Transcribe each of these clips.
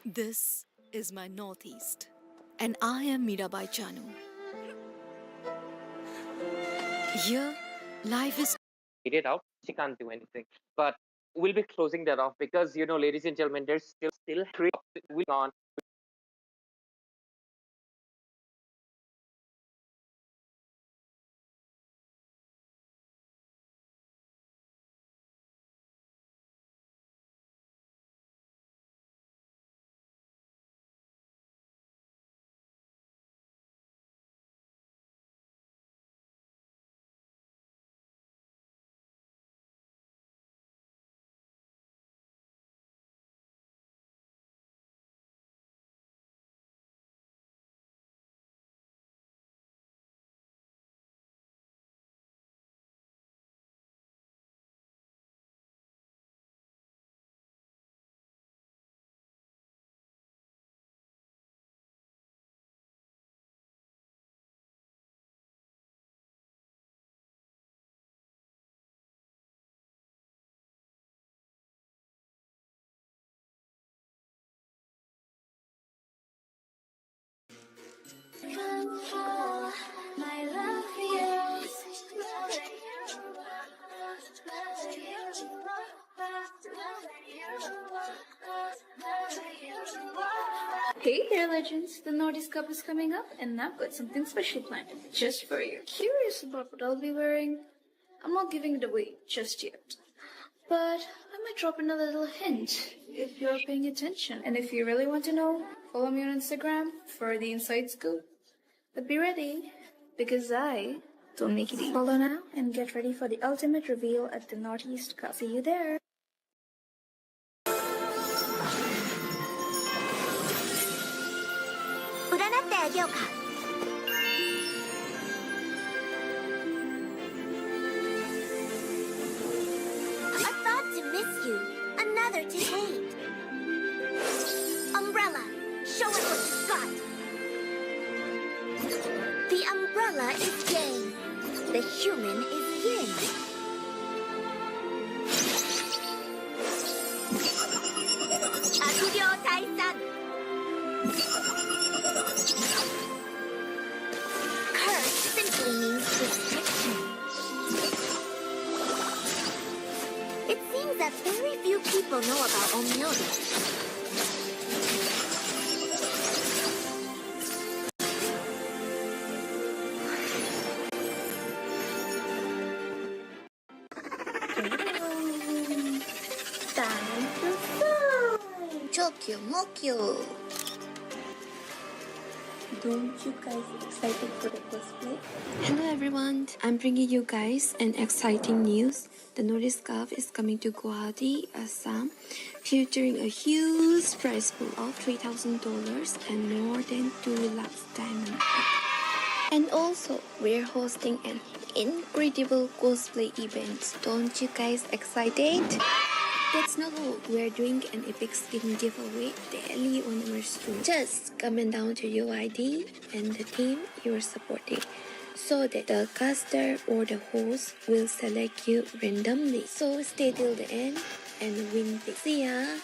This is my Northeast, and I am Mirabai Chanu. Here, life is Made it out. She can't do anything. But we'll be closing that off because, ladies and gentlemen, there's still three will on. Hey there, legends! The Nordisk Cup is coming up, and I've got something special planned just for you. Curious about what I'll be wearing? I'm not giving it away just yet. But I might drop in a little hint if you're paying attention. And if you really want to know, follow me on Instagram for the inside scoop. But be ready, because I don't make it easy. Follow now and get ready for the ultimate reveal at the Northeast Cup. See you there! 占ってあげようか。A thought to miss you, another to hate. Umbrella, show us what you've got. The umbrella is yang, the human is yin. Akugyo Taisan. Curse simply means restriction. It seems that very few people know about Omyoda. Time to fly! Chokyo Mokyo! Don't you guys excited for the cosplay? Hello everyone, I'm bringing you guys an exciting news. The Nordisk Cup is coming to Guwahati, Assam, featuring a huge prize pool of $3,000 and more than 2 lakhs diamonds. And also, we're hosting an incredible cosplay event. Don't you guys excited? That's not all. We're doing an epic skin giveaway daily on our stream. Just comment down to your ID and the team you're supporting so that the caster or the host will select you randomly. So stay till the end and win big. See ya!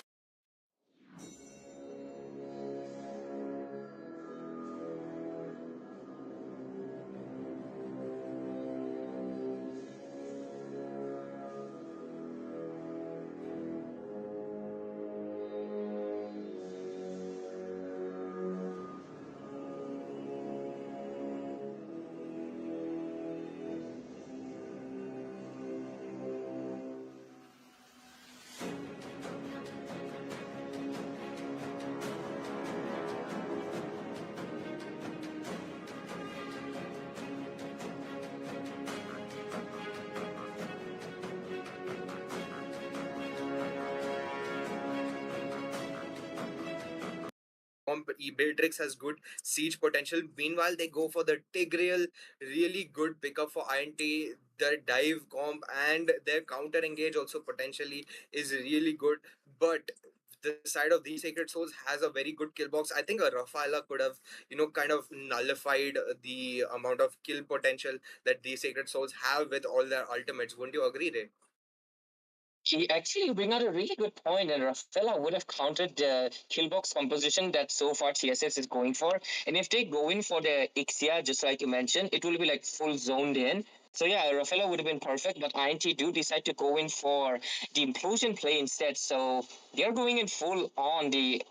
Beatrix has good siege potential. Meanwhile, they go for the Tigreal, really good pickup for INT. Their dive comp and their counter engage also potentially is really good. But the side of these Sacred Souls has a very good kill box. I think a Rafaela could have, kind of nullified the amount of kill potential that these Sacred Souls have with all their ultimates. Wouldn't you agree, Ray? He actually bring out a really good point, and Rafaela would have countered the killbox composition that so far TSS is going for. And if they go in for the Ixia, just like you mentioned, it will be like full zoned in. So yeah, Rafaela would have been perfect, but INT do decide to go in for the implosion play instead. So they're going in full on the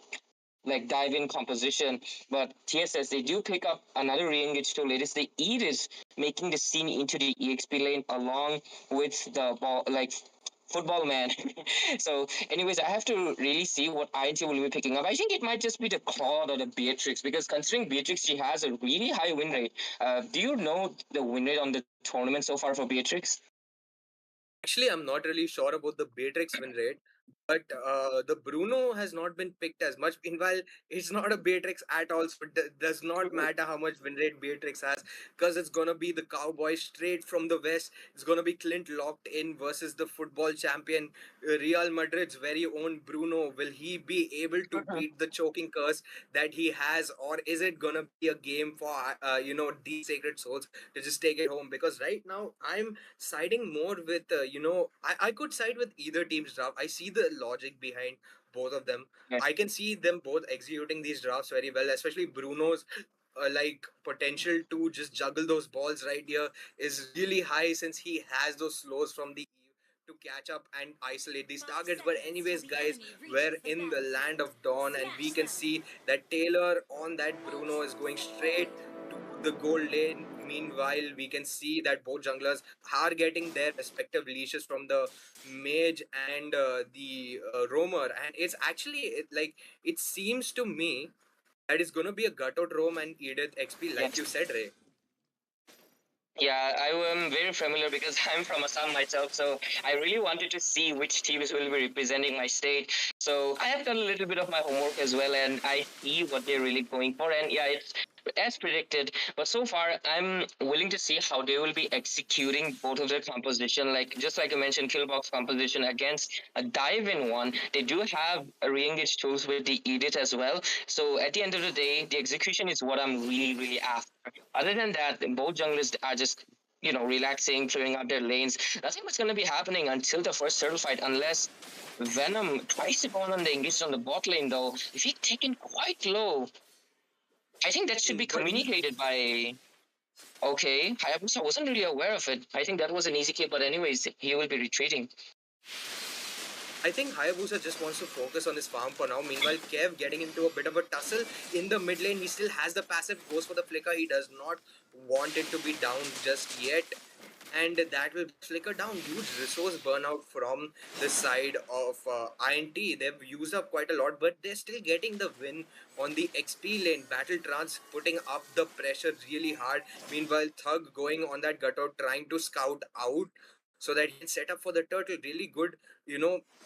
like dive in composition. But TSS they do pick up another re-engage tool. It is the Edis making the scene into the EXP lane along with the ball like football man. So anyways, I have to really see what INT will be picking up. I think it might just be the Claude or the Beatrix, because considering Beatrix, she has a really high win rate. Do you know the win rate on the tournament so far for Beatrix? Actually, I'm not really sure about the Beatrix win rate, but the Bruno has not been picked as much. Meanwhile, it's not a Beatrix at all, so it does not matter how much win rate Beatrix has, because it's gonna be the Cowboy straight from the West. It's gonna be Clint locked in versus the football champion, Real Madrid's very own Bruno. Will he be able to beat the choking curse that he has, or is it gonna be a game for the Sacred Souls to just take it home? Because right now I'm siding more with I could side with either team's draft. I see the logic behind both of them. Yeah. I can see them both executing these drafts very well, especially Bruno's like potential to just juggle those balls right here is really high, since he has those slows from the eve to catch up and isolate these targets. But anyways, guys, we're in the land of dawn, and we can see that Taylor on that Bruno is going straight to the goal lane. Meanwhile, we can see that both junglers are getting their respective leashes from the mage and the roamer, and it's actually it seems to me that it's gonna be a Gutout Rome and Edith XP, like Yes. you said, Ray. Yeah, I am very familiar because I'm from Assam myself, so I really wanted to see which teams will be representing my state. So I have done a little bit of my homework as well, and I see what they're really going for. And yeah, it's as predicted. But so far, I'm willing to see how they will be executing both of their composition. Like just like I mentioned, killbox composition against a dive-in one. They do have a re-engage tools with the edit as well. So at the end of the day, the execution is what I'm really after. Other than that, both junglers are just relaxing, clearing out their lanes. Nothing was going to be happening until the first turtle fight, unless Venom tries to go on the engage on the bot lane. Though, if he's taken quite low, I think that should be But he communicated by. Okay, Hayabusa wasn't really aware of it. I think that was an easy kill, but anyways, he will be retreating. I think Hayabusa just wants to focus on his farm for now. Meanwhile, Kev getting into a bit of a tussle in the mid lane. He still has the passive, goes for the flicker. He does not want it to be down just yet. And that will flicker down. Huge resource burnout from the side of INT. They've used up quite a lot, but they're still getting the win on the XP lane. Battle Trance putting up the pressure really hard. Meanwhile, Thug going on that gutout, trying to scout out so that he can set up for the turtle. Really good,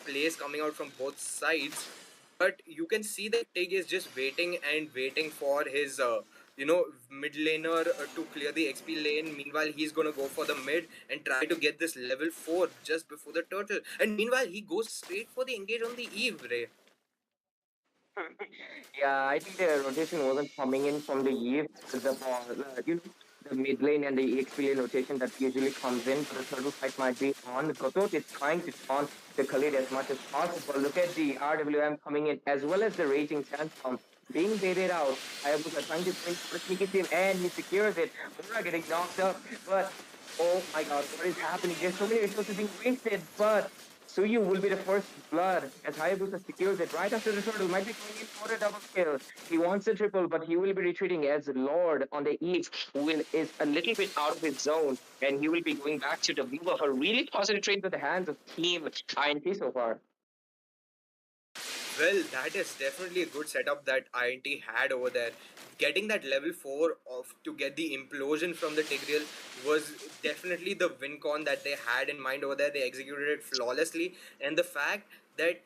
plays coming out from both sides. But you can see that Tig is just waiting and waiting for his mid laner to clear the XP lane. Meanwhile, he's gonna go for the mid and try to get this level 4 just before the turtle. And meanwhile, he goes straight for the engage on the Eve, Ray. Yeah, I think the rotation wasn't coming in from the Eve. The ball, the mid lane and the EXP lane rotation that usually comes in. But the turtle fight might be on. Gotot is trying to taunt the Khalid as much as possible. Look at the RWM coming in, as well as the Raging Sandstorm being baited out. Hayabusa trying to bring for a sneaky team, and he secures it. Mura getting knocked up, but oh my god, what is happening? There's so many resources being wasted, but Suyu will be the first blood as Hayabusa secures it right after the turtle. Might be going in for a double kill. He wants a triple, but he will be retreating as Lord on the Eve is a little bit out of his zone, and he will be going back to the blue buff. A really positive trade with the hands of Team INT so far. Well, that is definitely a good setup that INT had over there. Getting that level 4 of to get the implosion from the Tigreal was definitely the win con that they had in mind over there. They executed it flawlessly, and the fact that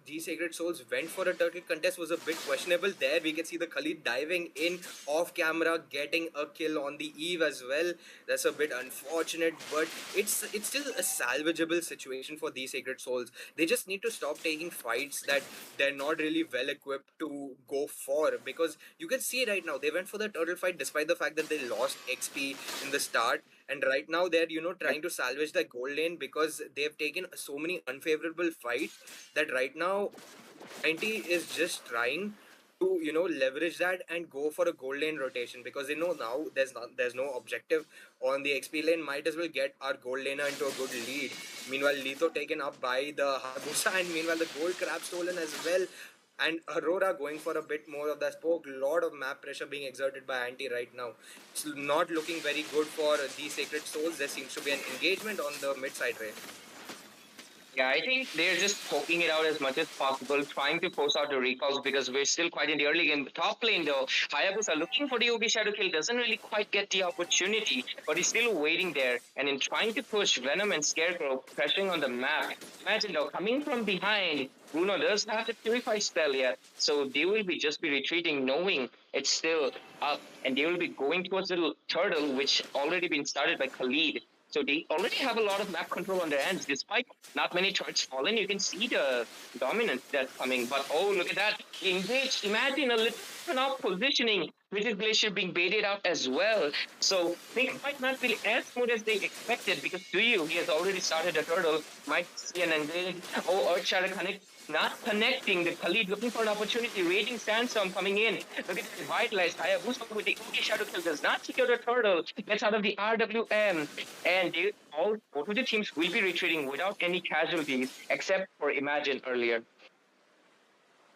these Sacred Souls went for a turtle contest was a bit questionable. There we can see the Khalid diving in off camera, getting a kill on the Eve as well. That's a bit unfortunate, but it's still a salvageable situation for these Sacred Souls. They just need to stop taking fights that they're not really well equipped to go for, because you can see right right now. They went for the turtle fight despite the fact that they lost XP in the start. And right now they're, trying to salvage the gold lane because they've taken so many unfavorable fights that right now 90 is just trying to leverage that and go for a gold lane rotation because they know now there's no objective on the XP lane. Might as well get our gold laner into a good lead. Meanwhile, Lito taken up by the Hayabusa, and meanwhile the gold crab stolen as well. And Aurora going for a bit more of that poke. Lot of map pressure being exerted by Anti right now. It's not looking very good for the Sacred Souls. There seems to be an engagement on the mid side range. Yeah, I think they're just poking it out as much as possible, trying to force out the recalls because we're still quite in the early game. Top lane though, Hayabusa looking for the Yogi Shadow kill, doesn't really quite get the opportunity, but he's still waiting there. And in trying to push Venom and Scarecrow, pressuring on the map. Imagine though, coming from behind, Bruno does have the Purify spell yet, so they will just be retreating, knowing it's still up, and they will be going towards the turtle, which already been started by Khalid. So they already have a lot of map control on their hands. Despite not many turrets fallen, you can see the dominance that's coming. But oh, look at that. Engaged. Imagine a little off positioning, which is Glacier being baited out as well. So things might not be as smooth as they expected because Suyu, he has already started a turtle, might see an engage. Oh, Earth Shadow connect. Not connecting. The Khalid looking for an opportunity. Raging Sandstorm coming in. Look at the Vitalized. Hayabusa with the Uki Shadow kill does not secure the turtle. Gets out of the RWM. And both of the teams will be retreating without any casualties except for Imagine earlier.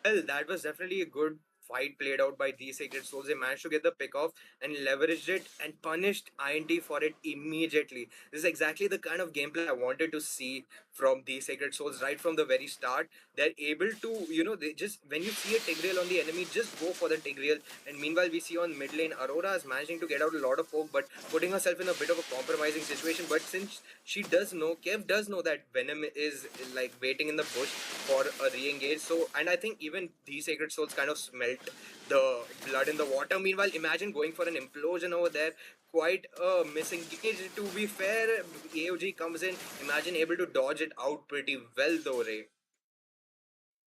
Well, that was definitely a good fight played out by these Sacred Souls. They managed to get the pick off and leveraged it and punished INT for it immediately. This is exactly the kind of gameplay I wanted to see from these Sacred Souls right from the very start. They're able to, they just, when you see a Tigreal on the enemy, just go for the Tigreal. And meanwhile, we see on mid lane, Aurora is managing to get out a lot of poke, but putting herself in a bit of a compromising situation. But since Kev does know that Venom is like waiting in the bush for a re-engage. So, and I think even these Sacred Souls kind of smelt the blood in the water. Meanwhile, Imagine going for an implosion over there. Quite a misengage. To be fair, AOG comes in. Imagine able to dodge it out pretty well though, Ray.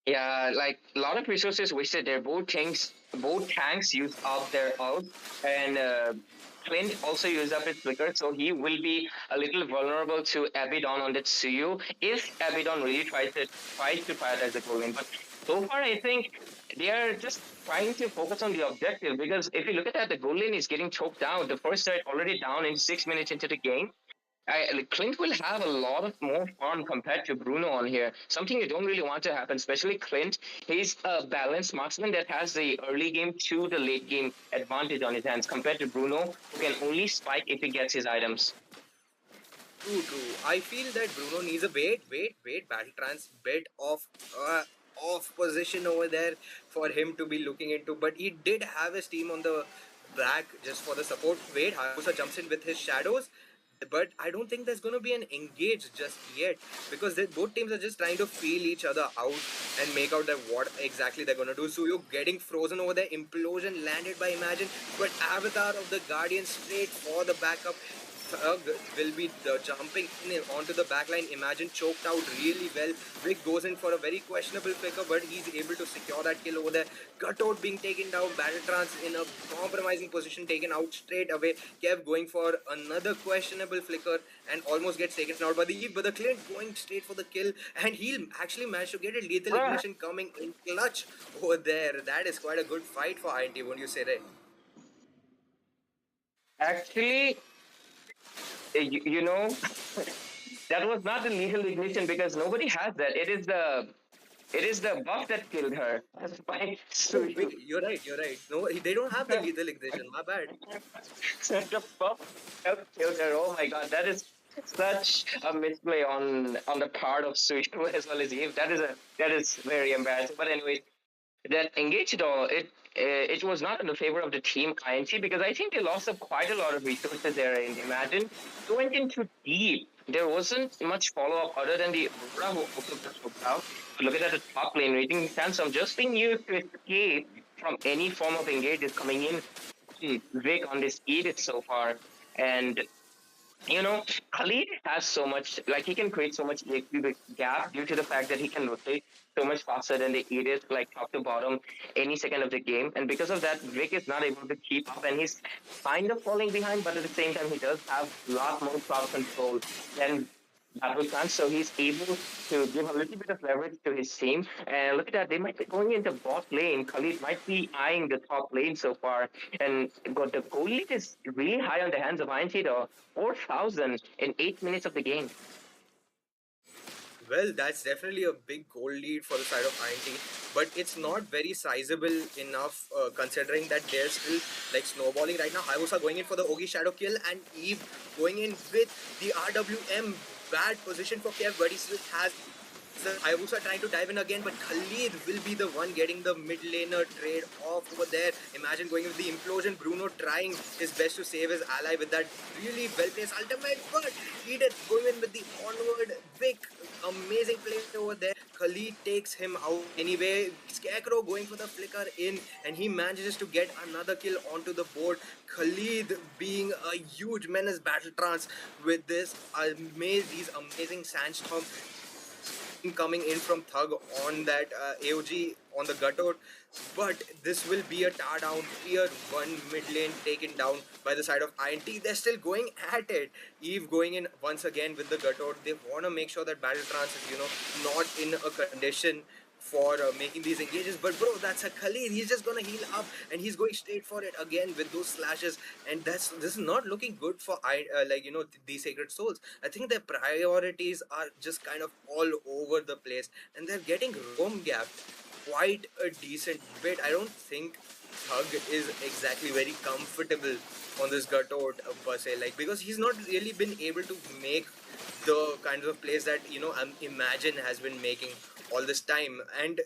Yeah, like a lot of resources wasted there. Both tanks used up their ult, and Clint also used up his flicker, so he will be a little vulnerable to Abaddon on that Suyu if Abaddon really tries to prioritize the goal lane. But so far, I think they are just trying to focus on the objective because if you look at that, the goal lane is getting choked out. The first set already down in 6 minutes into the game. Clint will have a lot of more fun compared to Bruno on here. Something you don't really want to happen, especially Clint. He's a balanced marksman that has the early game to the late game advantage on his hands compared to Bruno, who can only spike if he gets his items. True. I feel that Bruno needs a battle trance bit off position over there for him to be looking into. But he did have his team on the back just for the support. Hayabusa jumps in with his shadows. But I don't think there's going to be an engage just yet because both teams are just trying to feel each other out and make out that what exactly they're going to do. So you're getting frozen over there. Implosion landed by Imagine, but Avatar of the Guardian straight for the backup. Will be jumping in onto the backline. Imagine choked out really well. Vic goes in for a very questionable flicker, but he's able to secure that kill over there. Cutout being taken down. Battle Trance in a compromising position, taken out straight away. Kev going for another questionable flicker and almost gets taken out by the Eve. But the Clint going straight for the kill, and he'll actually manage to get it. Lethal Ignition coming in clutch over there. That is quite a good fight for INT, won't you say, Ray? Actually, you know, that was not the lethal ignition because nobody has that. It is the buff that killed her. That's fine. So Wait, you're right. No, they don't have the lethal ignition. My bad. the buff that killed her. Oh my god, that is such a misplay on the part of Suyu as well as Eve. That is very embarrassing. But anyway, that engaged though it was not in the favor of the team INC because I think they lost up quite a lot of resources there in Imagine. They went in too deep. There wasn't much follow-up other than the Aurora who also got hooked out. Look at the top lane, Raging Sandstorm just being used to escape from any form of engage is coming in. Vic on this Edith so far. And Khalid has so much, like he can create so much EXP gap due to the fact that he can rotate so much faster than the Aegis, like top to bottom, any second of the game. And because of that, Vic is not able to keep up, and he's kind of falling behind. But at the same time, he does have a lot more crowd control than Battlefront, so he's able to give a little bit of leverage to his team. And look at that, they might be going into bot lane. Khalid might be eyeing the top lane so far. And the goal lead is really high on the hands of INT though. 4,000 in 8 minutes of the game. Well, that's definitely a big goal lead for the side of INT, but it's not very sizable enough considering that they're still like snowballing right now. Hayabusa going in for the Ogi Shadow kill and Eve going in with the RWM. Bad position for Kev, but he still has the Hayabusa trying to dive in again, but Khalid will be the one getting the mid laner trade off over there. Imagine going with the implosion. Bruno trying his best to save his ally with that really well placed ultimate, but Edith going in with the onward Vic. Amazing play over there. Khalid takes him out anyway. Scarecrow going for the flicker in, and he manages to get another kill onto the board. Khalid being a huge menace battle trance with these amazing sandstorm coming in from Thug on that AOG on the Gutout. But this will be a tar down, tier 1 mid lane taken down by the side of INT. They're still going at it. Eve going in once again with the Gutout. They want to make sure that Battle Trance is, not in a condition for making these engages. But bro, that's a Khalid. He's just gonna heal up and he's going straight for it again with those slashes. And this is not looking good for these Sacred Souls. I think their priorities are just kind of all over the place, and they're getting roam gap quite a decent bit. I don't think Thug is exactly very comfortable on this Gatot per se, like because he's not really been able to make the kind of plays that Imagine has been making all this time. And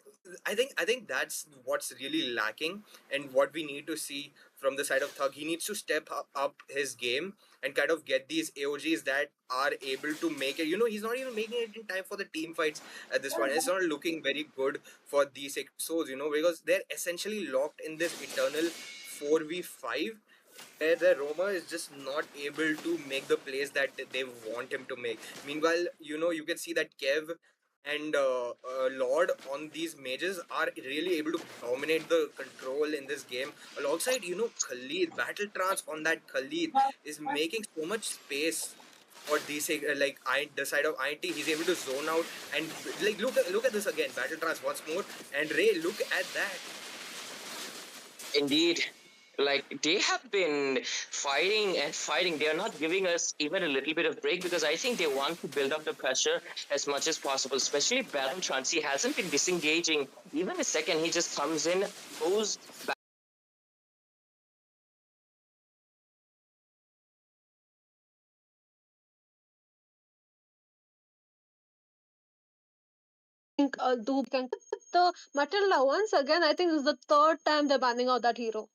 I think that's what's really lacking, and what we need to see from the side of Thug. He needs to step up his game and kind of get these AOGs that are able to make it. He's not even making it in time for the team fights at this point. It's not looking very good for these Souls, because they're essentially locked in this eternal 4v5 where the Roma is just not able to make the plays that they want him to make. Meanwhile, you can see that Kev and Lord on these mages are really able to dominate the control in this game. Alongside, Khalid, Battle Trance on that Khalid is making so much space for these the side of INT. He's able to zone out and like look at this again. Battle Trance once more, and Ray, look at that. Indeed. Like they have been fighting and fighting. They are not giving us even a little bit of break because I think they want to build up the pressure as much as possible. Especially Baron Trance. He hasn't been disengaging even a second. He just comes in, goes back. Do can the Matilda once again. I think this is the third time they're banning out that hero.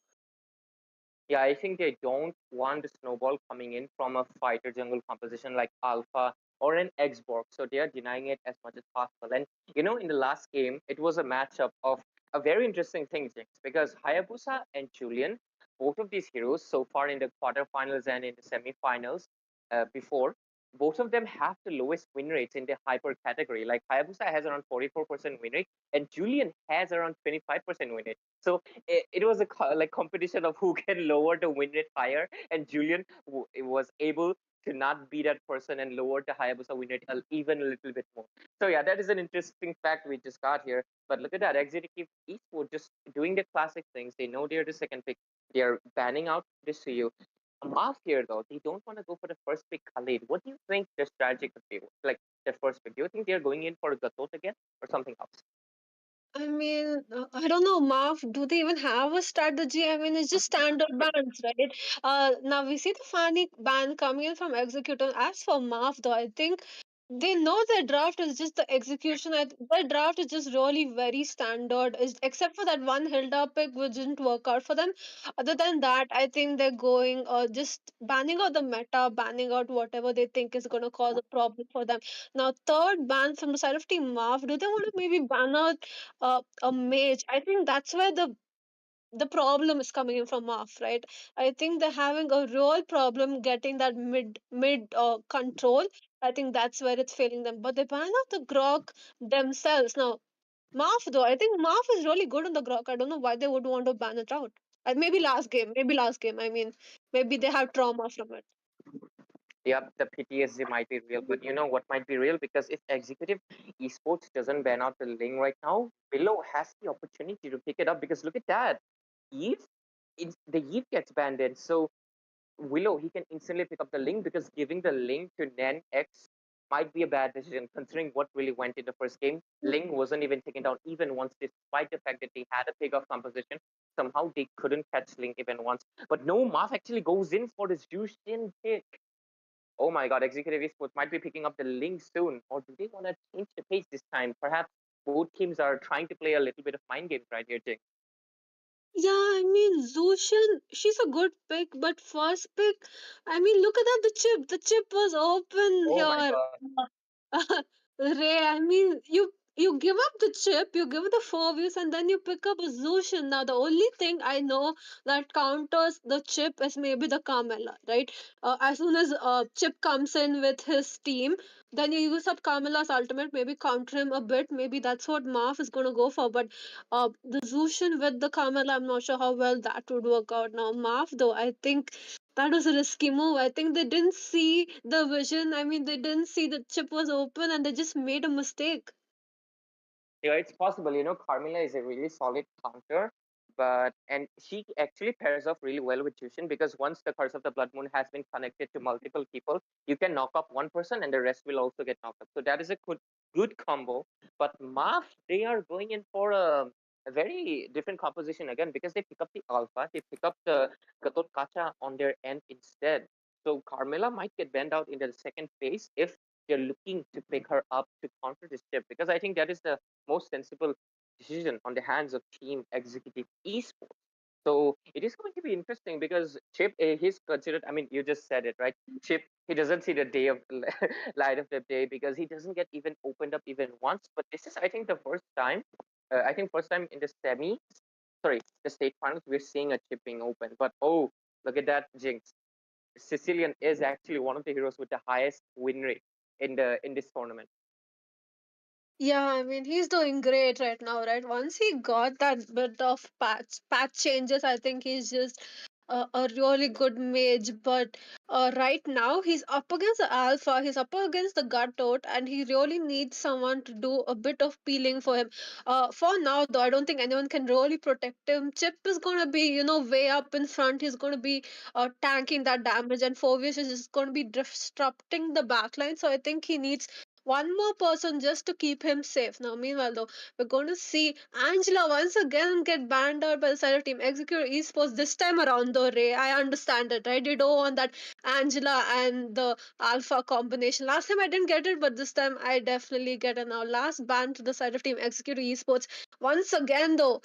Yeah, I think they don't want the snowball coming in from a fighter jungle composition like Alpha or an Xbox, so they are denying it as much as possible. And in the last game, it was a matchup of a very interesting thing, Jinx, because Hayabusa and Julian, both of these heroes, so far in the quarterfinals and in the semifinals, before, both of them have the lowest win rates in the hyper category. Like Hayabusa has around 44% win rate, and Julian has around 25% win rate. So it was a competition of who can lower the win rate higher, and Julian was able to not be that person and lower the Hayabusa win rate even a little bit more. So yeah, that is an interesting fact we just got here. But look at that, Executive Esports just doing the classic things. They know they're the second pick. They're banning out this to Mark here though, they don't want to go for the first pick Khalid. What do you think their strategy could be? Like their first pick? Do you think they're going in for Gatot again or something else? I mean, I don't know, Marv. Do they even have a strategy? I mean, it's just standard bans, right? Now we see the Fani ban coming in from Executor. As for Marv, though, I think they know their draft is just the execution. Their draft is just really very standard, except for that one Hilda pick which didn't work out for them. Other than that, I think they're going just banning out the meta, banning out whatever they think is going to cause a problem for them. Now, third ban from the side of Team Marv, do they want to maybe ban out a mage? I think that's where the the problem is coming in from off, right? I think they're having a real problem getting that mid control. I think that's where it's failing them. But they ban out the Grok themselves now. Marth though, I think Marth is really good on the Grok. I don't know why they would want to ban it out. Maybe last game. Maybe last game. I mean, maybe they have trauma from it. Yep, the PTSD might be real, but you know what might be real? Because if Executive Esports doesn't ban out the Ling right now, Willow has the opportunity to pick it up. Because look at that, Eve, the Eve gets banned in, so Willow he can instantly pick up the Ling because giving the Ling to Nen X might be a bad decision considering what really went in the first game. Ling wasn't even taken down even once, despite the fact that they had a pick off composition. Somehow they couldn't catch Ling even once. But no, Marth actually goes in for this Jushin pick. Oh my god, Executive Esports might be picking up the Link soon. Or do they want to change the pace this time? Perhaps both teams are trying to play a little bit of mind games right here, Jing. Yeah, I mean, Zushan, she's a good pick, but first pick, I mean, look at that, the chip. The chip was open Oh my here. god. Ray, I mean, you give up the chip, you give the 4 views, and then you pick up a Zushan. Now, the only thing I know that counters the chip is maybe the Carmela, right? As soon as Chip comes in with his team, then you use up Carmela's ultimate, maybe counter him a bit. Maybe that's what Marth is going to go for. But the Zushan with the Carmela, I'm not sure how well that would work out. Now, Marth, though, I think that was a risky move. I think they didn't see the vision. I mean, they didn't see the chip was open and they just made a mistake. Yeah, it's possible. You know, Carmilla is a really solid counter, but and she actually pairs off really well with Jushin because once the Curse of the Blood Moon has been connected to multiple people, you can knock up one person and the rest will also get knocked up. So that is a good combo. But Marth, they are going in for a very different composition again because they pick up the Alpha, they pick up the Gatot Kacha on their end instead. So Carmilla might get banned out in the second phase if they're looking to pick her up to counter this chip because I think that is the most sensible decision on the hands of Team Executive Esports. So it is going to be interesting because Chip, he's considered. I mean, you just said it, right? Chip, he doesn't see the day of light of the day because he doesn't get even opened up even once. But this is, I think, the first time. I think first time in the semi, sorry, the state finals, we're seeing a Chip being open. But oh, look at that, Jinx. Sicilian is actually one of the heroes with the highest win rate in this tournament. Yeah, I mean, he's doing great right now, right? Once he got that bit of patch changes, I think he's just a really good mage. But right now, he's up against the Alpha, he's up against the Gutout, and he really needs someone to do a bit of peeling for him. For now, though, I don't think anyone can really protect him. Chip is gonna be, way up in front. He's gonna be tanking that damage, and Phoveus is just gonna be disrupting the backline. So I think he needs one more person just to keep him safe. Now, meanwhile, though, we're going to see Angela once again get banned out by the side of Team Execute Esports this time around, though, Ray. I understand it, right? You don't want that Angela and the Alpha combination. Last time I didn't get it, but this time I definitely get it now. Last ban to the side of Team Execute Esports. Once again, though,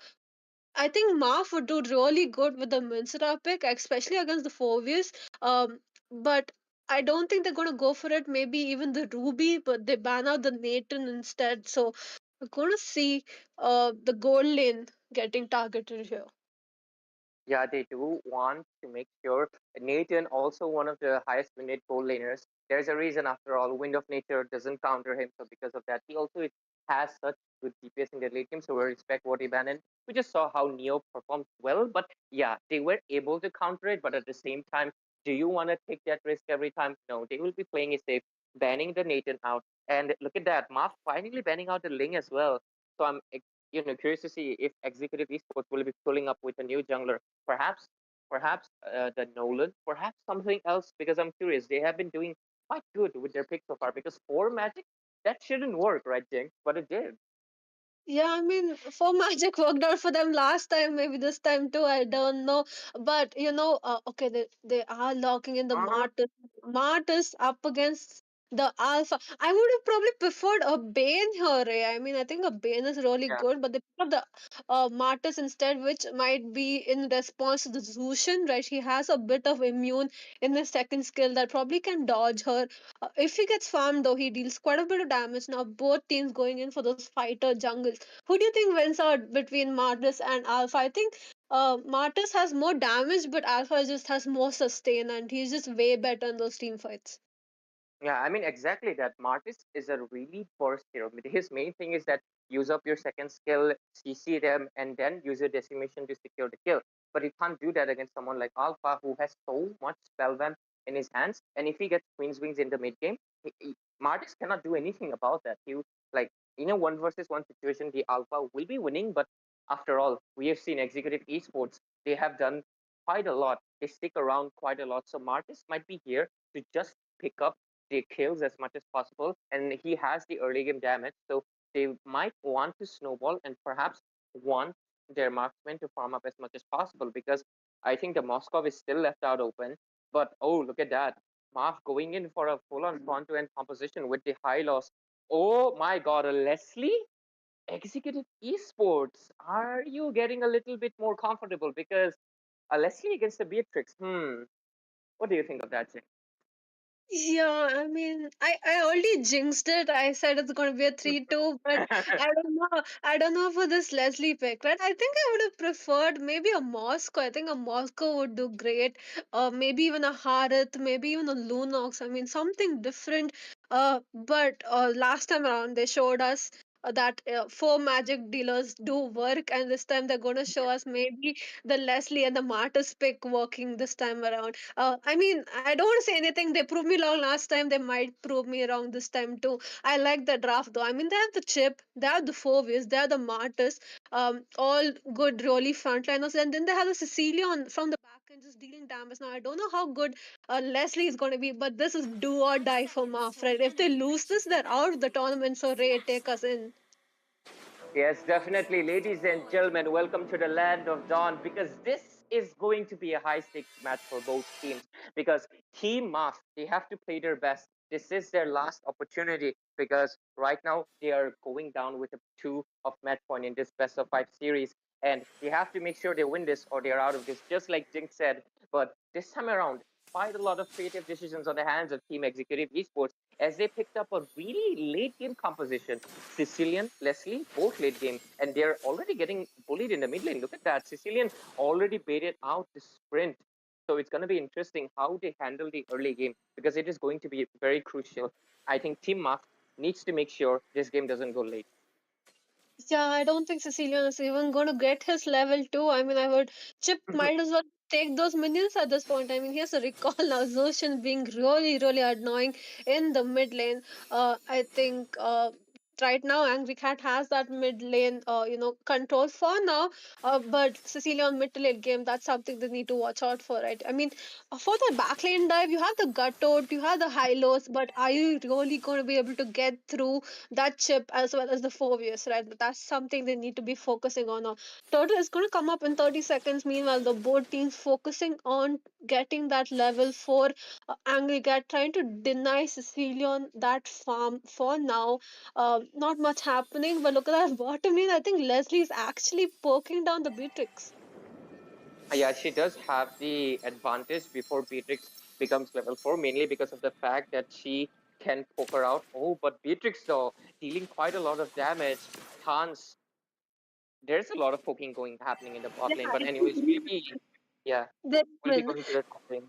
I think Marv would do really good with the Minsara pick, especially against the Fovius. But I don't think they're gonna go for it. Maybe even the Ruby, but they ban out the Nathan instead. So we're gonna see the gold lane getting targeted here. Yeah, they do want to make sure Nathan, also one of the highest winded goal laners. There's a reason, after all, Wind of Nature doesn't counter him. So because of that, he also has such good DPS in their late game. So we respect what he banned. And we just saw how Neo performed well. But yeah, they were able to counter it. But at the same time, do you want to take that risk every time? No, they will be playing it safe, banning the Nathan out. And look at that, Marth finally banning out the Ling as well. So I'm curious to see if Executive Esports will be pulling up with a new jungler. Perhaps the Nolan, perhaps something else. Because I'm curious, they have been doing quite good with their picks so far. Because for Magic, that shouldn't work, right, Jinx? But it did. Yeah, I mean, for Magic worked out for them last time, maybe this time too. I don't know, but okay, they are locking in the Uh-huh. Martyrs. Martyrs up against the Alpha. I would have probably preferred a Bane here. I mean, I think a Bane is really Yeah. good, but they pick up the Martyrs instead, which might be in response to the Zushin. Right, he has a bit of immune in the second skill that probably can dodge her. If he gets farmed, though, he deals quite a bit of damage. Now, both teams going in for those fighter jungles. Who do you think wins out between Martis and Alpha? I think Martis has more damage, but Alpha just has more sustain, and he's just way better in those team fights. Yeah, I mean exactly that. Martis is a really burst hero. His main thing is that use up your second skill, CC them, and then use your decimation to secure the kill. But you can't do that against someone like Alpha who has so much spellvamp in his hands. And if he gets Queen's Wings in the mid game, Martis cannot do anything about that. He like in a 1 versus 1 situation, the Alpha will be winning. But after all, we have seen Executive Esports. They have done quite a lot. They stick around quite a lot. So Martis might be here to just pick up the kills as much as possible, and he has the early game damage, so they might want to snowball and perhaps want their marksmen to farm up as much as possible because I think the Moskov is still left out open. But oh, look at that. Marv going in for a full-on front-to-end composition with the high loss. Oh my god, a Leslie? Executive Esports, are you getting a little bit more comfortable? Because a Leslie against a Beatrix, what do you think of that, Jay? Yeah, I mean, I already jinxed it. I said it's gonna be a 3-2, but I don't know. I don't know for this Leslie pick, right? I think I would have preferred maybe a Moscow. I think a Moscow would do great. Maybe even a Harith, maybe even a Lunox. I mean, something different. But last time around they showed us that four magic dealers do work, and this time they're gonna show us maybe the Leslie and the Martyrs pick working this time around. I mean, I don't want to say anything. They proved me wrong last time. They might prove me wrong this time too. I like the draft though. I mean, they have the chip, they have the Fovius, they have the Martyrs, all good, really frontliners. And then they have the Sicilian from the back end just dealing damage. Now, I don't know how good Leslie is going to be, but this is do or die for Marf, right? If they lose this, they're out of the tournament. So, Ray, take us in. Yes, definitely. Ladies and gentlemen, welcome to the land of Dawn because this is going to be a high stakes match for both teams because Team Maf, they have to play their best. This is their last opportunity because right now they are going down with a 2 of match point in this best of 5 series and they have to make sure they win this or they're out of this, just like Jinx said. But this time around, quite a lot of creative decisions on the hands of Team Executive Esports as they picked up a really late game composition. Sicilian, Leslie, both late game, and they're already getting bullied in the mid lane. Look at that. Sicilian already baited out the sprint. So it's going to be interesting how they handle the early game because it is going to be very crucial. I think Team Mark needs to make sure this game doesn't go late. Yeah, I don't think Cecilion is even going to get his level 2. I mean, I would. Chip might as well take those minions at this point. I mean, he has to recall now Zoshin being really, really annoying in the mid lane. I think right now Angry Cat has that mid lane, control for now. But Cecilion mid to late game, that's something they need to watch out for, right? I mean, for the back lane dive, you have the Guttoad, you have the Hylos, but are you really going to be able to get through that chip as well as the Fovius, right? That's something they need to be focusing on now. Turtle is going to come up in 30 seconds. Meanwhile, the both teams focusing on getting that level 4 Angry Cat, trying to deny Sicilian that farm for now. Not much happening, but look at that bottom lane. I think Leslie is actually poking down the Beatrix. Yeah, she does have the advantage before Beatrix becomes level 4, mainly because of the fact that she can poke her out. Oh, but Beatrix, though, dealing quite a lot of damage. Hans, there's a lot of poking going happening in the bot lane. But anyways, we'll be yeah, They we'll be win. going to the top lane.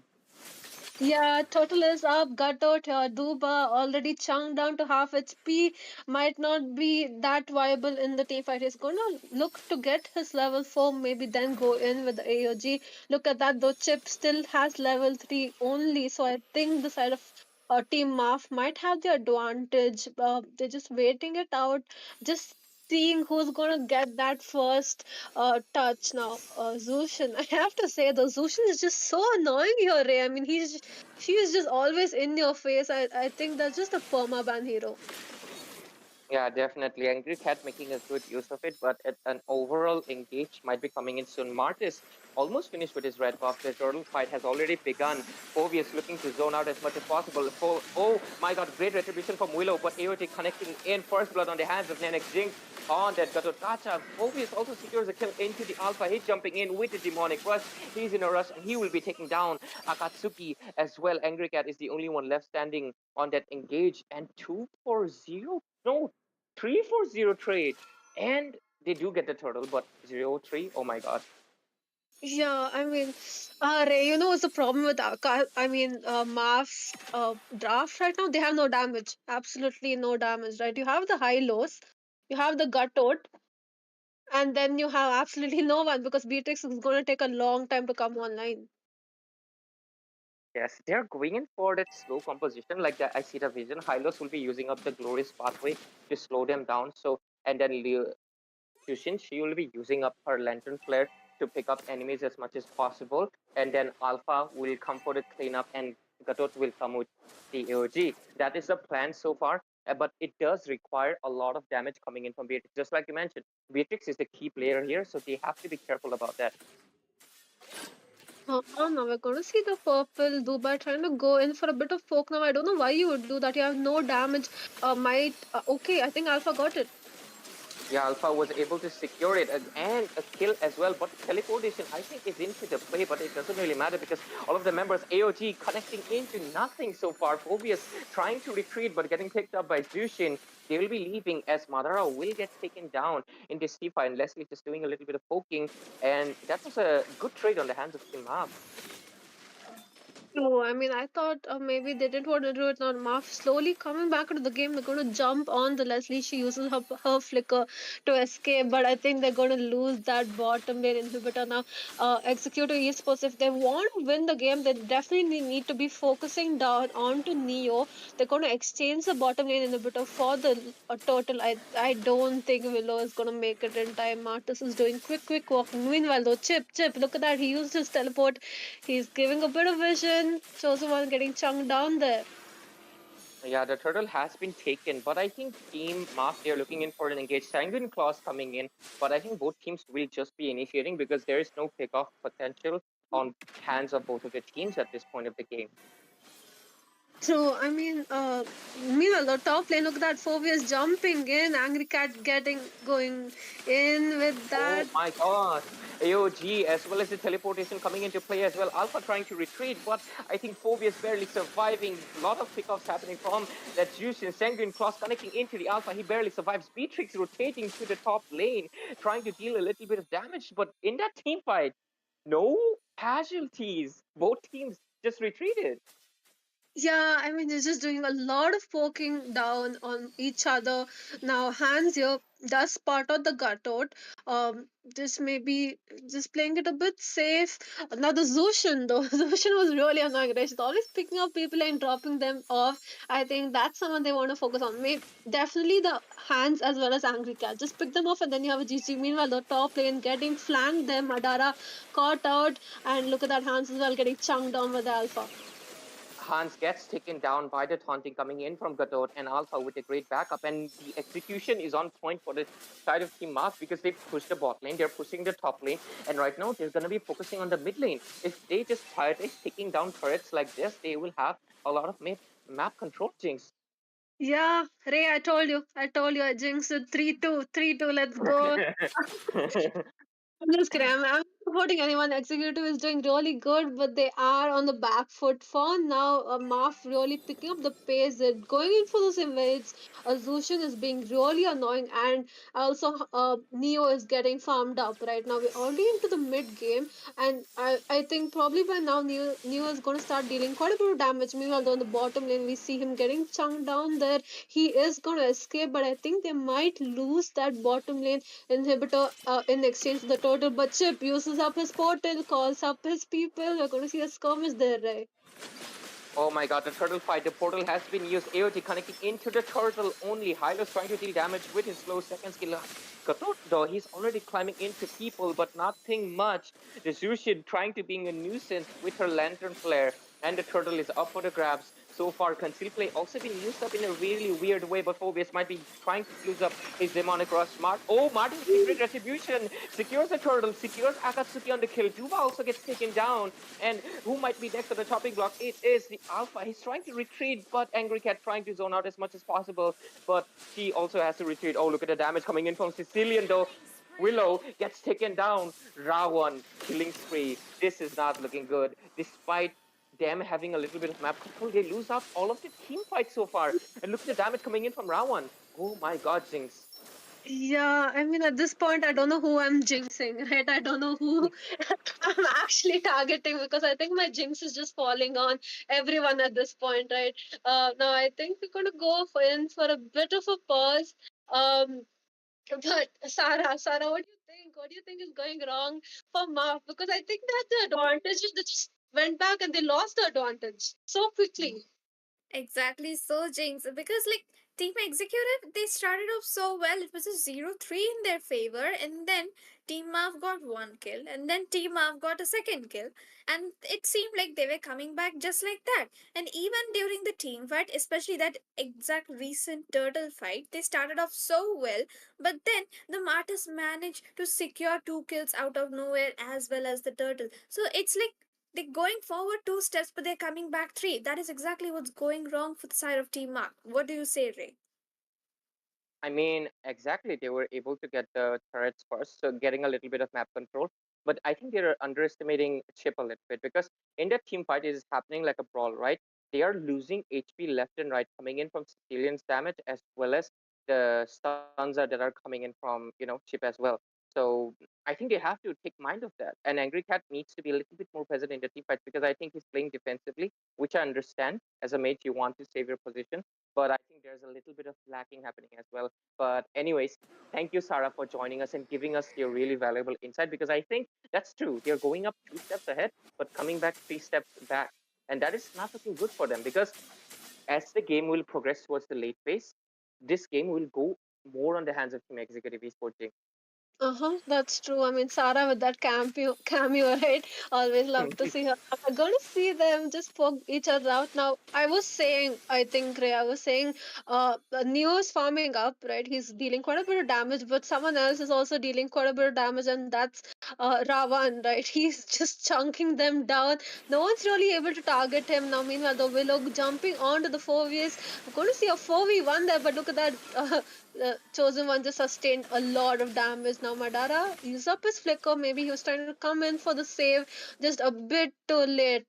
Yeah, total is up. Gatot, Duba already chunked down to half HP. Might not be that viable in the team fight. He's gonna look to get his level 4, maybe then go in with the AOG. Look at that though, Chip still has level 3 only. So I think the side of Team Maf might have the advantage. They're just waiting it out. Just seeing who's gonna get that first touch now. Zushin, I have to say though, Zushin is just so annoying here, Ray. I mean, she is just always in your face. I think that's just a permaban hero. Yeah, definitely. Angry Cat making a good use of it, but an overall engage might be coming in soon. Martis almost finished with his red buff. The turtle fight has already begun. Phobius looking to zone out as much as possible. Oh my god, great retribution from Willow, but AOT connecting in first blood on the hands of Nenex Jinx on that Gatotacha. Phobius also secures a kill into the alpha. He's jumping in with the demonic rush. He's in a rush and he will be taking down Akatsuki as well. Angry Cat is the only one left standing on that engage, and 2-4-0. No, 3-4-0 trade. And they do get the turtle, but 0-3. Oh my god. Yeah, I mean, Ray, you know what's the problem with Math draft right now? They have no damage, absolutely no damage, right? You have the Hylos, you have the Gutot, and then you have absolutely no one because Beatrix is going to take a long time to come online. Yes, they're going in for that slow composition. Like that, I see the vision. Hylos will be using up the glorious pathway to slow them down. So, and then Tushin, she will be using up her lantern flare to pick up enemies as much as possible. And then Alpha will come for the cleanup, and Gatot will come with the AOG. That is the plan so far. But it does require a lot of damage coming in from Beatrix. Just like you mentioned, Beatrix is the key player here, so they have to be careful about that. Now we're going to see the purple Dubai trying to go in for a bit of poke. Now I don't know why you would do that. You have no damage. Okay, I think Alpha got it. Yeah, Alpha was able to secure it and a kill as well. But teleportation, I think, is into the play, but it doesn't really matter because all of the members, AOG connecting into nothing so far. Phobius trying to retreat but getting picked up by Zushin. They will be leaving as Madara will get taken down in this team fight. And Leslie just doing a little bit of poking. And that was a good trade on the hands of Team Map. No, I mean, I thought maybe they didn't want to do it now. Marv slowly coming back into the game. They're going to jump on the Leslie. She uses her flicker to escape, but I think they're going to lose that bottom lane inhibitor now. Executor Esports, if they want to win the game, they definitely need to be focusing down onto Neo. They're going to exchange the bottom lane inhibitor for the turtle. I don't think Willow is going to make it in time. Martus is doing quick walking. Meanwhile, though, Chip, look at that. He used his teleport. He's giving a bit of vision. Chosen one getting chunked down there. Yeah, the turtle has been taken, but I think Team Mark, they're looking in for an engaged Sanguine Claws coming in, but I think both teams will just be initiating because there is no kickoff potential on hands of both of the teams at this point of the game. So meanwhile the top lane, look at that Phobius jumping in, Angry Cat going in with Oh that. my god! AOG as well as the teleportation coming into play as well. Alpha trying to retreat, but I think Phobius barely surviving. A lot of pickoffs happening from that Jushin. Sanguine Cross connecting into the Alpha. He barely survives. Beatrix rotating to the top lane, trying to deal a little bit of damage, but in that team fight, no casualties. Both teams just retreated. Yeah, I mean, they're just doing a lot of poking down on each other. Now, Hans here does spot out the Gatot. This may be just playing it a bit safe. Now, the Zushin, though, Zushin was really annoying, right? She's always picking up people and dropping them off. I think that's someone they want to focus on. Maybe definitely the Hans as well as Angry Cat. Just pick them off and then you have a GG. Meanwhile, the top lane getting flanked them. Madara caught out. And look at that Hans as well getting chunked down with the Alpha. Hans gets taken down by the taunting coming in from Godot and Alpha with a great backup. And the execution is on point for the side of Team Mark because they pushed the bot lane, they're pushing the top lane, and right now they're going to be focusing on the mid lane. If they just prioritize taking down turrets like this, they will have a lot of map control, Jinx. Yeah, Ray, I told you, I jinxed it. 3-2, 3-2, let's go. I'm just kidding. I'm not supporting anyone. Executive is doing really good, but they are on the back foot for now. Marf really picking up the pace. They're going in for those invades. Zushin is being really annoying, and also Neo is getting farmed up right now. We're already into the mid game, and I think probably by now Neo is going to start dealing quite a bit of damage. Meanwhile, on the bottom lane, we see him getting chunked down there. He is going to escape, but I think they might lose that bottom lane inhibitor in exchange for the total. But Chip uses up his portal, calls up his people. We're going to see a skirmish there, right? Oh my god, the turtle fight. The portal has been used. AOG connecting into the turtle only. Hylos trying to deal damage with his slow second skill. Gatot, though, he's already climbing into people, but nothing much. The Zushin trying to being a nuisance with her lantern flare. And the turtle is up for the grabs. So far, conceal play also been used up in a really weird way, but Phobius might be trying to use up his demonic rush. Martin's secret retribution secures the turtle, secures Akatsuki on the kill. Juba also gets taken down. And who might be next on the chopping block? It is the Alpha. He's trying to retreat, but Angry Cat trying to zone out as much as possible. But she also has to retreat. Oh, look at the damage coming in from Sicilian, though. Willow gets taken down. Rawan killing spree. This is not looking good. Despite them having a little bit of map control, they lose out all of the team fights so far. And look at the damage coming in from Rawan. Oh my god, Jinx. Yeah, I mean, at this point, I don't know who I'm jinxing, right? I don't know who I'm actually targeting because I think my jinx is just falling on everyone at this point, right? Now I think we're going to go for a bit of a pause. Um, but Sarah, what do you think? What do you think is going wrong for Mark? Because I think that the advantage is they just went back and they lost the advantage so quickly. Exactly, so Jinx, because like Team Executive, they started off so well. It was a 0-3 in their favor, and then Team Mav got one kill, and then Team Mav got a second kill, and it seemed like they were coming back just like that. And even during the team fight, especially that exact recent turtle fight, they started off so well, but then the Martyrs managed to secure two kills out of nowhere as well as the turtle. So it's like they're going forward two steps, but they're coming back three. That is exactly what's going wrong for the side of Team Mark. What do you say, Ray? I mean, exactly. They were able to get the turrets first, so getting a little bit of map control. But I think they're underestimating Chip a little bit because in that team fight, it is happening like a brawl, right? They are losing HP left and right coming in from Sicilian's damage as well as the stuns that are coming in from, Chip as well. So I think they have to take mind of that. And Angry Cat needs to be a little bit more present in the team fights because I think he's playing defensively, which I understand. As a mate, you want to save your position, but I think there's a little bit of lacking happening as well. But anyways, thank you, Sarah, for joining us and giving us your really valuable insight because I think that's true. They're going up 2 steps ahead, but coming back 3 steps back. And that is not looking good for them because as the game will progress towards the late phase, this game will go more on the hands of Team Executive Esports. Uh-huh, that's true. I mean, Sarah with that cameo, right? Always love to see her. I'm gonna see them just poke each other out. Now, I was saying, I think, Ray, I was saying, Neo is farming up, right? He's dealing quite a bit of damage, but someone else is also dealing quite a bit of damage, and that's Ravan, right? He's just chunking them down. No one's really able to target him now. Meanwhile, the Willow jumping onto the 4Vs. I'm going to see a 4v1 there, but look at that. Chosen One just sustained a lot of damage. Now Madara used up his flicker. Maybe he was trying to come in for the save just a bit too late.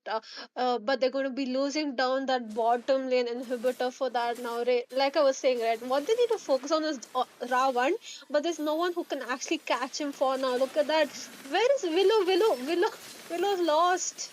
But they're going to be losing down that bottom lane inhibitor for that now. Like I was saying, right, what they need to focus on is Ravan, but there's no one who can actually catch him for now. Look at that. Where is Willow's lost.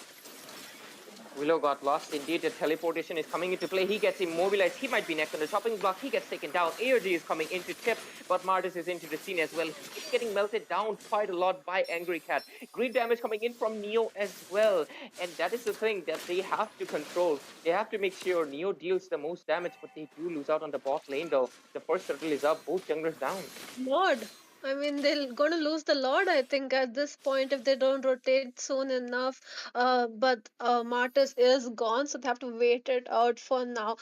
Willow got lost. Indeed, the teleportation is coming into play. He gets immobilized. He might be next on the chopping block. He gets taken down. AOG is coming into Chip, but Martis is into the scene as well. He's getting melted down quite a lot by Angry Cat. Great damage coming in from Neo as well. And that is the thing that they have to control. They have to make sure Neo deals the most damage, but they do lose out on the bot lane though. The first turtle is up, both junglers down. Lord. I mean, they're going to lose the Lord, I think, at this point if they don't rotate soon enough. But Martis is gone, so they have to wait it out for now.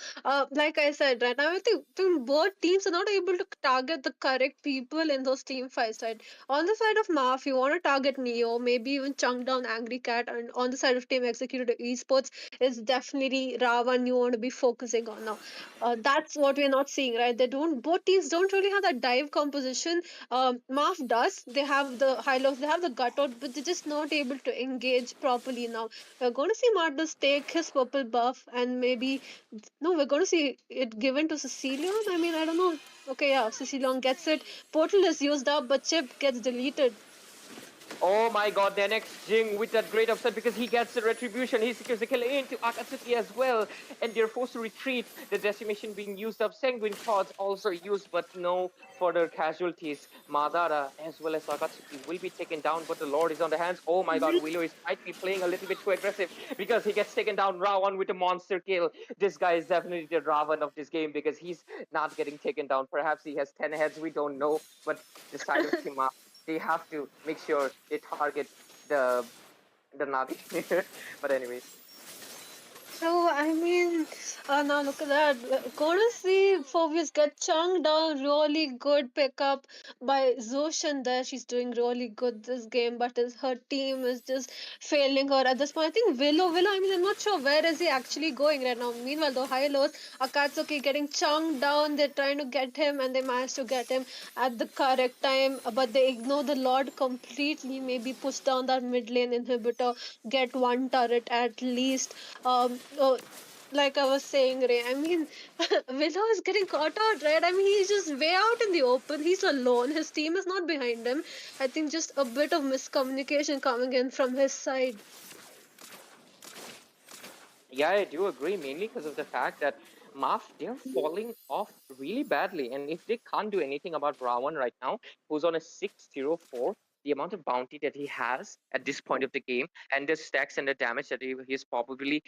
Like I said, right now, I think both teams are not able to target the correct people in those team fights, right? On the side of Maf, you want to target Neo, maybe even chunk down Angry Cat, and on the side of Team Executive Esports is definitely Ravan you want to be focusing on now. That's what we're not seeing, right? Both teams don't really have that dive composition. Marv does. They have the high lows, they have the gut out, but they're just not able to engage properly now. We're going to see Marcus take his purple buff and maybe no, we're going to see it given to Cecilion. I mean, I don't know. Okay, yeah, Cecilion gets it. Portal is used up, but Chip gets deleted. Oh my god, their next Jing with that great upset because he gets the retribution. He secures the kill into Akatsuki as well. And they're forced to retreat. The decimation being used up. Sanguine Pods also used, but no further casualties. Madara as well as Akatsuki will be taken down, but the Lord is on the hands. Oh my god, Willow is might be playing a little bit too aggressive because he gets taken down Ravan with a monster kill. This guy is definitely the Ravan of this game because he's not getting taken down. Perhaps he has 10 heads, we don't know. But the side of Team they have to make sure they target the Navi. But anyways, So I mean, now look at that. Gonna see Phoebus get chunked down. Really good pickup by Zoshan there. She's doing really good this game, but her team is just failing her at this point. I think Willow. I mean, I'm not sure where is he actually going right now. Meanwhile, the high lows, Akatsuki getting chunked down. They're trying to get him, and they manage to get him at the correct time, but they ignore the Lord completely. Maybe push down that mid lane inhibitor, get one turret at least. like I was saying, Ray, I mean, Willow is getting caught out, right? I mean, he's just way out in the open. He's alone. His team is not behind him. I think just a bit of miscommunication coming in from his side. Yeah, I do agree, mainly because of the fact that Maf, they're falling off really badly. And if they can't do anything about Rawan right now, who's on a 604, the amount of bounty that he has at this point of the game, and the stacks and the damage that he's probably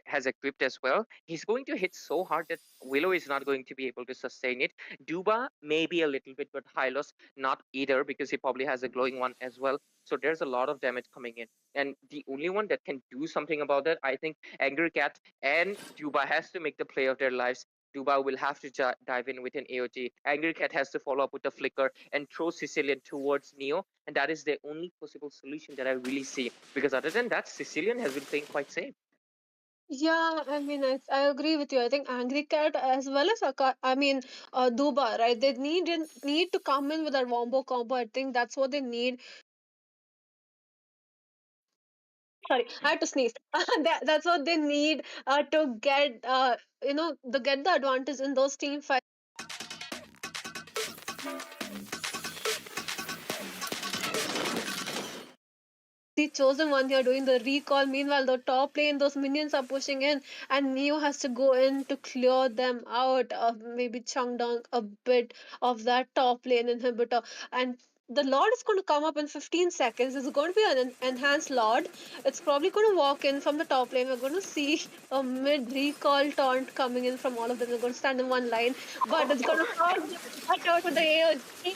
has equipped as well, he's going to hit so hard that Willow is not going to be able to sustain it. Duba, maybe a little bit, but Hylos, not either, because he probably has a glowing one as well. So there's a lot of damage coming in. And the only one that can do something about that, I think, Angry Cat and Duba has to make the play of their lives. Duba will have to dive in with an AOG. Angry Cat has to follow up with a flicker and throw Sicilian towards Neo. And that is the only possible solution that I really see. Because other than that, Sicilian has been playing quite safe. Yeah, I mean, I agree with you. I think Angry Cat as well as Duba, right? They need to come in with a wombo combo. I think that's what they need. Sorry, I had to sneeze. That's what they need to get get the advantage in those team fights. The chosen one here doing the recall. Meanwhile, the top lane, those minions are pushing in, and Neo has to go in to clear them out. Maybe chung down a bit of that top lane inhibitor. And the Lord is going to come up in 15 seconds. It's going to be an enhanced Lord. It's probably going to walk in from the top lane. We're going to see a mid recall taunt coming in from all of them. They're going to stand in one line, but it's going to cause a cut out with the AOG.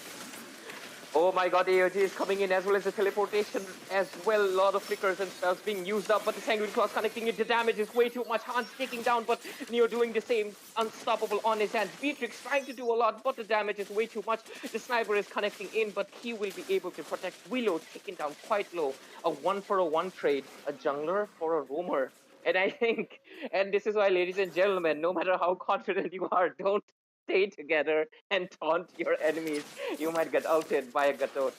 Oh my god, AOG is coming in as well as the teleportation as well. A lot of flickers and spells being used up, but the Sanguine Claws connecting it. The damage is way too much. Hans taking down, but Neo doing the same. Unstoppable on his hands. Beatrix trying to do a lot, but the damage is way too much. The sniper is connecting in, but he will be able to protect. Willow taken down quite low. A 1-for-1 trade. A jungler for a roamer. And I think, and this is why, ladies and gentlemen, no matter how confident you are, don't stay together and taunt your enemies. You might get ulted by a Gatot.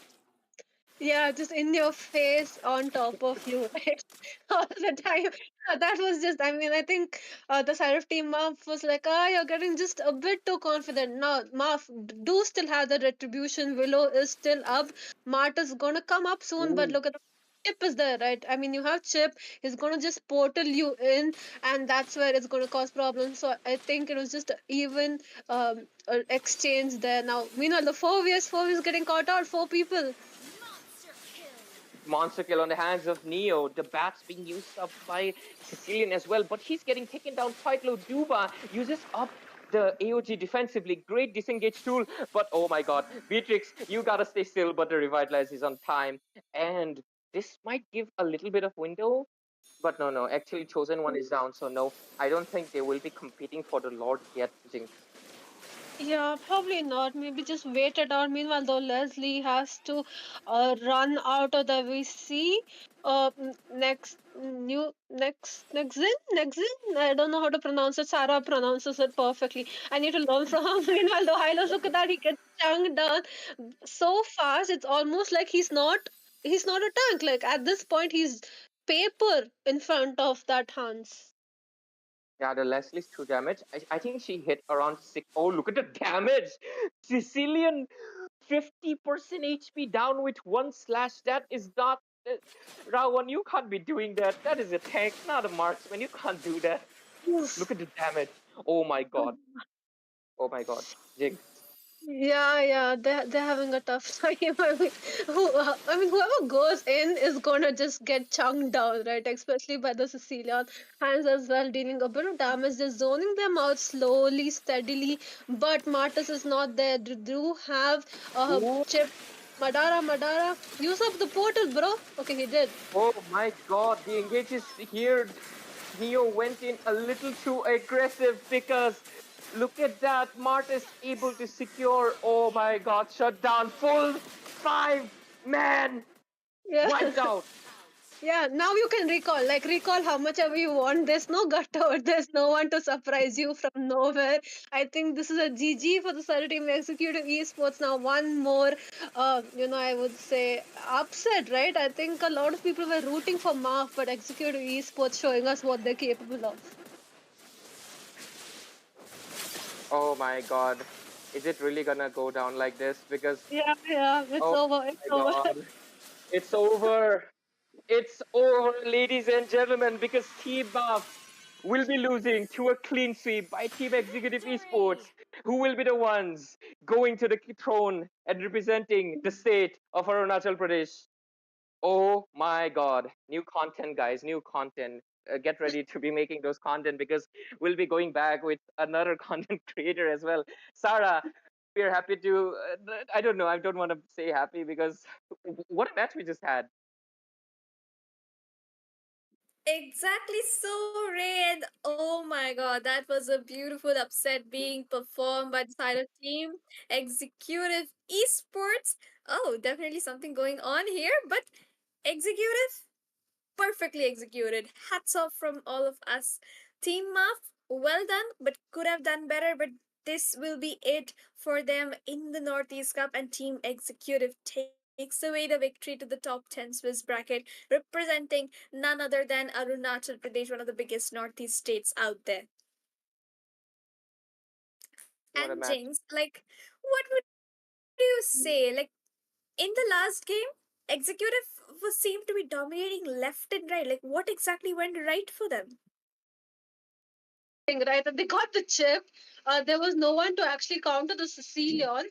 Yeah, just in your face on top of you, right? All the time. That was just, I mean, I think the side of Team Marf was like, you're getting just a bit too confident. Now, Marf, do still have the retribution. Willow is still up. Mart is going to come up soon, but Ooh. look at the Chip is there, right? I mean, you have Chip, he's going to just portal you in, and that's where it's going to cause problems. So I think it was just even exchange there. Now, meanwhile, the 4vs getting caught out, 4 people. Monster kill on the hands of Neo. The bats being used up by Sicilian as well, but he's getting taken down quite low. Duba uses up the AOG defensively. Great disengage tool, but oh my god. Beatrix, you gotta stay still, but the Revitalize is on time. And this might give a little bit of window, but no. Actually, Chosen One is down, so no. I don't think they will be competing for the Lord yet, Jinx. Yeah, probably not. Maybe just wait it out. Meanwhile, though, Leslie has to run out of the VC. Nexin. I don't know how to pronounce it. Sarah pronounces it perfectly. I need to learn from her. Meanwhile, though, Hylos, look at that. He gets chunked down so fast. It's almost like he's not a tank. Like at this point, he's paper in front of that Hans. Yeah, the Leslie's 2 damage. I think she hit around 6. Oh, look at the damage! Sicilian 50% HP down with 1 slash. That is not. Rawan, you can't be doing that. That is a tank, not a marksman. You can't do that. Look at the damage. Oh my god. Oh my god. Jinx. Yeah, they're having a tough time. I mean, whoever goes in is gonna just get chunked down, right? Especially by the Sicilian hands as well, dealing a bit of damage, just zoning them out slowly, steadily. But Martis is not there. They do have Ooh. Chip. Madara, use up the portal, bro. Okay, he did. Oh my god. The engage is here. Neo went in a little too aggressive because look at that. Mart is able to secure. Oh my god. Shut down. Full 5-man. Yeah. Wiped out. Yeah, now you can recall how much ever you want. There's no gutter, there's no one to surprise you from nowhere. I think this is a GG for the Surrey team Executive Esports. Now, one more, I would say upset, right? I think a lot of people were rooting for Marv, but Executive Esports showing us what they're capable of. Oh my God. Is it really gonna go down like this? Because, Yeah, yeah, it's oh over. It's my over. God, it's over. It's over, ladies and gentlemen, because Team Buff will be losing to a clean sweep by Team Executive Esports, who will be the ones going to the throne and representing the state of Arunachal Pradesh. Oh my God. New content, guys. New content. Get ready to be making those content because we'll be going back with another content creator as well. Sarah, we're happy to. I don't know. I don't want to say happy because what a match we just had. Exactly so, Ray. And oh my god, that was a beautiful upset being performed by the side of Team Executive Esports. Oh, definitely something going on here, but Executive, perfectly executed. Hats off from all of us. Team Muff, well done, but could have done better. But this will be it for them in the Northeast Cup, and Team Executive takes away the victory to the top 10 Swiss bracket, representing none other than Arunachal Pradesh, one of the biggest Northeast states out there. What a And match. Jinx, like, what would you say? Like, in the last game, Executive was seemed to be dominating left and right. Like, what exactly went right for them? Right? And they got the chip. There was no one to actually counter the Sicilian.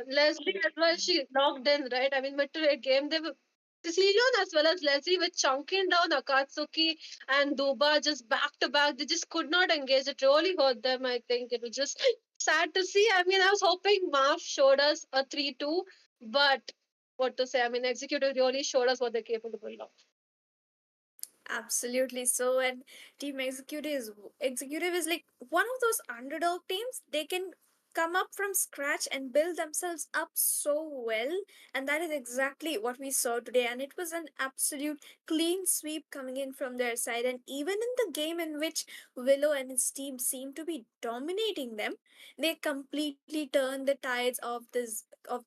Leslie as well, she locked in, right? I mean, mid to late game, they were Sicilian as well as Leslie were chunking down Akatsuki and Duba just back to back. They just could not engage. It really hurt them, I think. It was just sad to see. I mean, I was hoping Marv showed us a 3-2, but what to say? I mean, Executive really showed us what they're capable of. Absolutely so, and Team Executive is like one of those underdog teams. They can come up from scratch and build themselves up so well, and that is exactly what we saw today. And it was an absolute clean sweep coming in from their side. And even in the game in which Willow and his team seem to be dominating them, they completely turned the tides of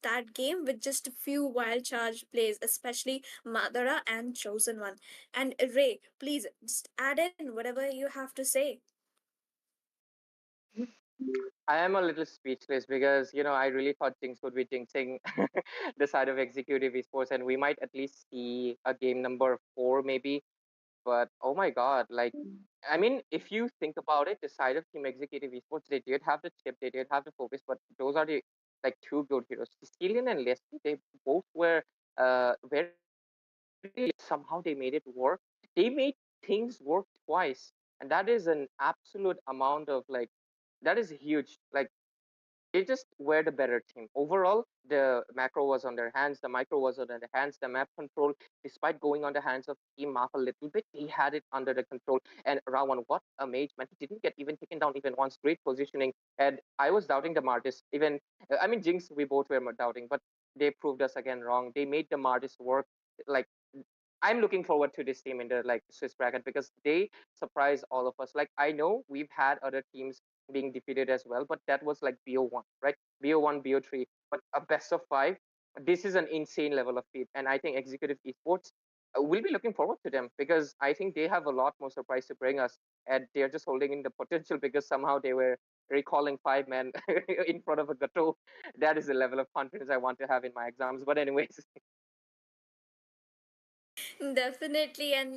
that game with just a few wild charge plays, especially Madara and Chosen One. And Ray, please just add in whatever you have to say. I am a little speechless because, I really thought things would be jinxing the side of Executive Esports, and we might at least see a game number 4 maybe. But oh my God, like, I mean, if you think about it, the side of Team Executive Esports, they did have the chip, they did have the focus, but those are the like two good heroes. Sicilian and Leslie, they both were very somehow they made it work. They made things work twice, and that is an absolute amount of like that is huge. Like they just were the better team. Overall, the macro was on their hands, the micro was on their hands, the map control, despite going on the hands of Team Map a little bit, they had it under the control. And Rawan, what a mage, man. He didn't get even taken down even once. Great positioning. And I was doubting the Martis. Even, I mean, Jinx, we both were doubting, but they proved us again wrong. They made the Martis work. Like, I'm looking forward to this team in the like Swiss bracket because they surprise all of us. Like I know we've had other teams being defeated as well, but that was like BO1, right? BO1, BO3, but a best of 5. This is an insane level of feat, and I think Executive Esports will be looking forward to them because I think they have a lot more surprise to bring us, and they're just holding in the potential because somehow they were recalling 5 men in front of a gato. That is the level of confidence I want to have in my exams. But anyways, Definitely, and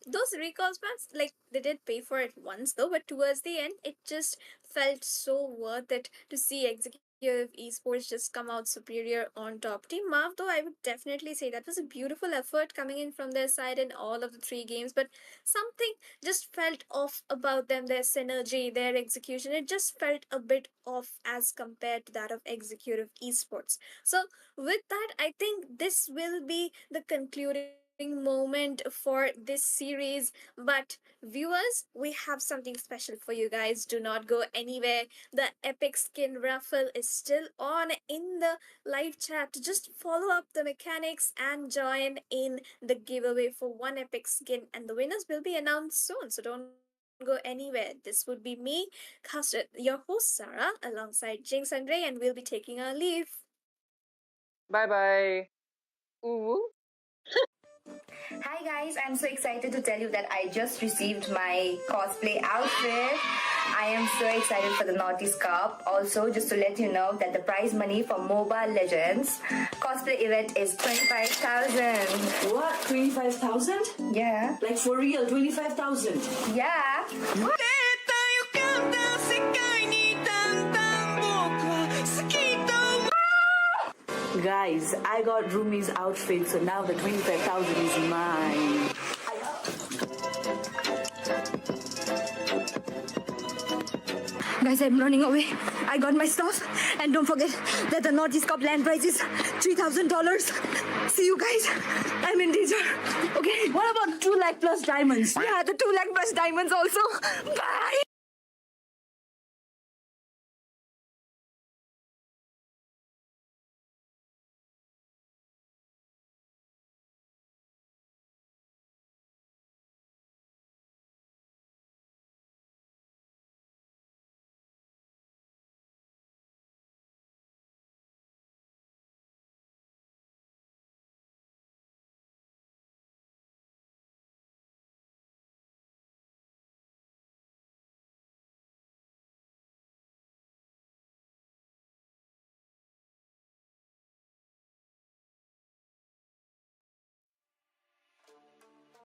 those recall spams, like they did pay for it once though, but towards the end, it just felt so worth it to see Executive Esports just come out superior on top. Team Marv, though, I would definitely say that was a beautiful effort coming in from their side in all of the three games, but something just felt off about them, their synergy, their execution. It just felt a bit off as compared to that of Executive Esports. So, with that, I think this will be the concluding moment for this series. But viewers, we have something special for you guys. Do not go anywhere. The Epic Skin Raffle is still on in the live chat. Just follow up the mechanics and join in the giveaway for one Epic Skin, and the winners will be announced soon. So don't go anywhere. This would be me, your host Sarah, alongside Jinx and Ray, and we'll be taking our leave. bye bye. Ooh. Hi guys, I'm so excited to tell you that I just received my cosplay outfit. I am so excited for the Northeast Cup. Also, just to let you know that the prize money for Mobile Legends cosplay event is 25,000. What? 25,000? Yeah. Like for real, 25,000? Yeah. Guys, I got Rumi's outfit, so now the 25,000 is mine. Guys, I'm running away. I got my stuff. And don't forget that the Northeast Cup land prize is $3,000. See you guys. I'm in danger. Okay. What about 2 lakh plus diamonds? Yeah, the 2 lakh plus diamonds also. Bye.